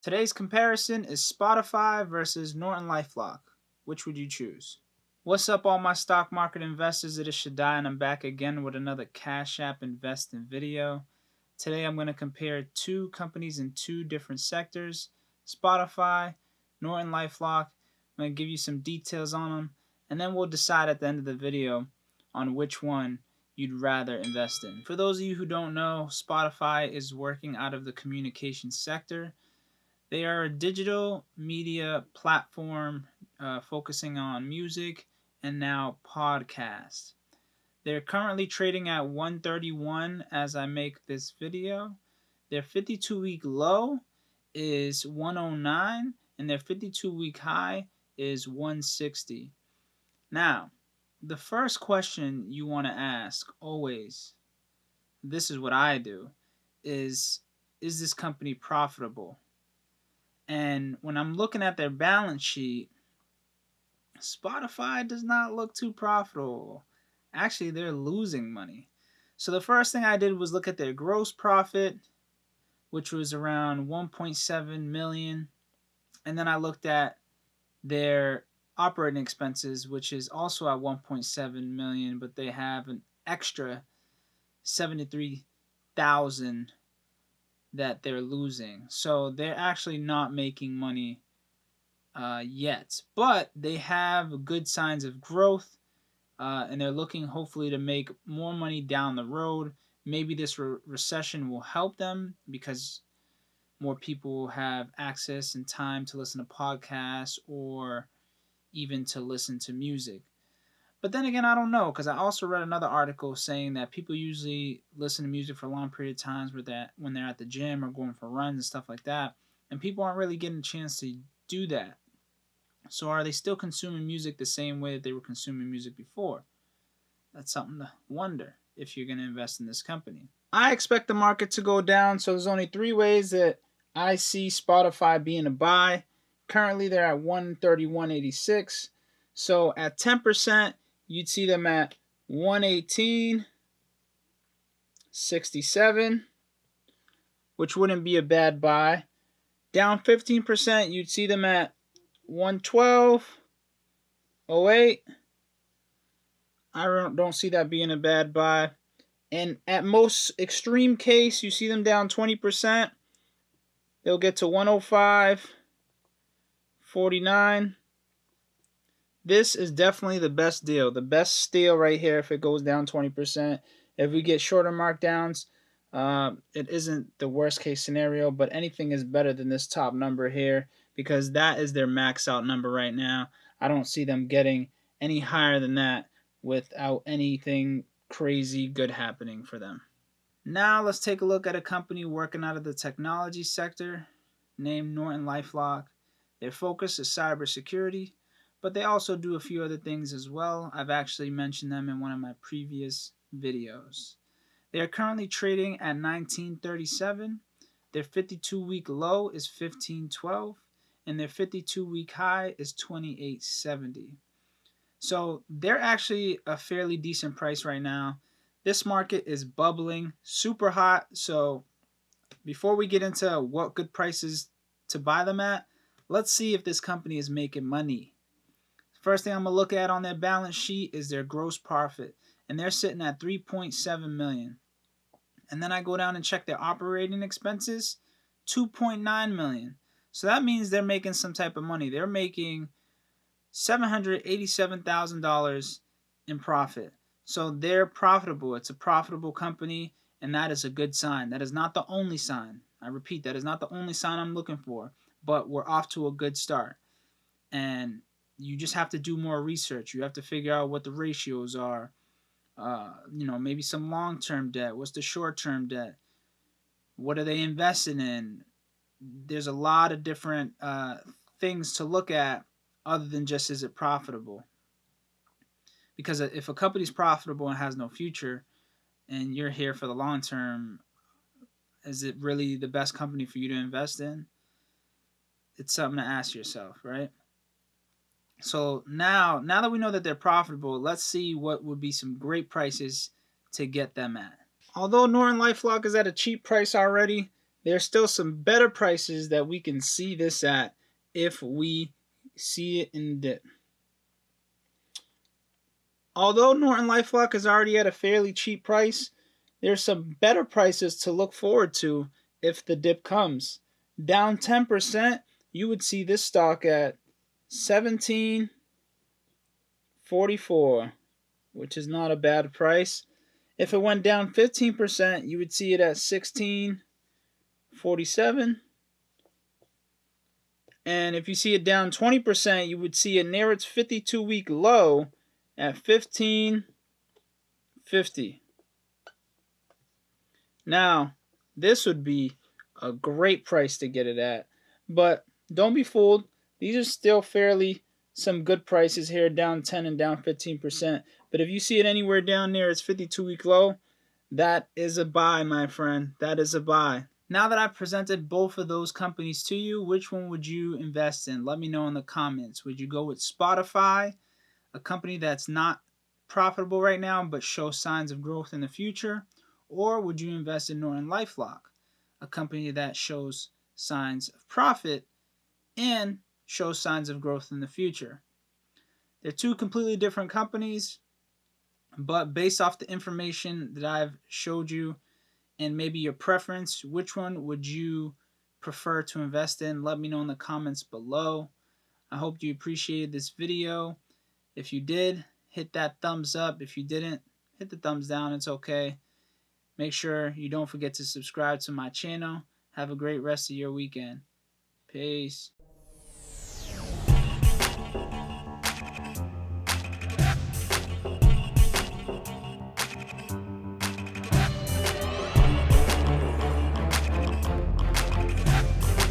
Today's comparison is Spotify versus Norton LifeLock. Which would you choose? What's up, all my stock market investors? It is Shpena, and I'm back again with another Cash App investing video. Today I'm going to compare two companies in two different sectors, Spotify, Norton LifeLock. I'm going to give you some details on them, and then we'll decide at the end of the video on which one you'd rather invest in. For those of you who don't know, Spotify is working out of the communication sector. They are a digital media platform focusing on music and now podcasts. They're currently trading at 131 as I make this video. Their 52-week low is 109 and their 52-week high is 160. Now, the first question you want to ask always, this is what I do, is this company profitable? And when I'm looking at their balance sheet, Spotify does not look too profitable. Actually, they're losing money. So the first thing I did was look at their gross profit, which was around 1.7 million. And then I looked at their operating expenses, which is also at 1.7 million, but they have an extra 73,000 that they're losing. So they're actually not making money yet, but they have good signs of growth, and they're looking hopefully to make more money down the road. Maybe this recession will help them because more people will have access and time to listen to podcasts or even to listen to music. But then again, I don't know, because I also read another article saying that people usually listen to music for a long period of times when they're at the gym or going for runs and stuff like that, and people aren't really getting a chance to do that. So are they still consuming music the same way that they were consuming music before? That's something to wonder if you're going to invest in this company. I expect the market to go down, so there's only three ways that I see Spotify being a buy. Currently, they're at 131.86. So at 10%, you'd see them at 118.67, which wouldn't be a bad buy. Down 15%, you'd see them at 112.08. I don't see that being a bad buy. And at most extreme case, you see them down 20%. They'll get to 105.49. This is definitely the best deal. The best steal right here if it goes down 20%. If we get shorter markdowns, it isn't the worst case scenario, but anything is better than this top number here because that is their max out number right now. I don't see them getting any higher than that without anything crazy good happening for them. Now let's take a look at a company working out of the technology sector named Norton LifeLock. Their focus is cybersecurity, but they also do a few other things as well. I've actually mentioned them in one of my previous videos. They are currently trading at 1937. Their 52-week low is 1512, and their 52-week high is 2870. So they're actually a fairly decent price right now. This market is bubbling, super hot. So before we get into what good prices to buy them at, let's see if this company is making money. First thing I'm going to look at on their balance sheet is their gross profit, and they're sitting at 3.7 million. And then I go down and check their operating expenses, 2.9 million. So that means they're making some type of money. They're making $787,000 in profit. So they're profitable. It's a profitable company, and that is a good sign. That is not the only sign. I repeat, that is not the only sign I'm looking for, but we're off to a good start. And you just have to do more research. You have to figure out what the ratios are. Maybe some long-term debt. What's the short-term debt? What are they investing in? There's a lot of different things to look at other than just is it profitable. Because if a company's profitable and has no future and you're here for the long term, is it really the best company for you to invest in? It's something to ask yourself, right? So now that we know that they're profitable, let's see what would be some great prices to get them at. Although Norton LifeLock is at a cheap price already, there's still some better prices that we can see this at if we see it in the dip. Although Norton LifeLock is already at a fairly cheap price, there's some better prices to look forward to if the dip comes. Down 10%, you would see this stock at $17.44, which is not a bad price. If it went down 15%, you would see it at $16.47. And if you see it down 20%, you would see it near its 52-week low at $15.50. Now, this would be a great price to get it at. But don't be fooled. These are still fairly some good prices here, down 10 and down 15%. But if you see it anywhere down near its 52-week low, that is a buy, my friend. That is a buy. Now that I've presented both of those companies to you, which one would you invest in? Let me know in the comments. Would you go with Spotify, a company that's not profitable right now but shows signs of growth in the future? Or would you invest in Norton LifeLock, a company that shows signs of profit and shows signs of growth in the future? They're two completely different companies, but based off the information that I've showed you and maybe your preference, which one would you prefer to invest in? Let me know in the comments below. I hope you appreciated this video. If you did, hit that thumbs up. If you didn't, hit the thumbs down. It's okay. Make sure you don't forget to subscribe to my channel. Have a great rest of your weekend. Peace.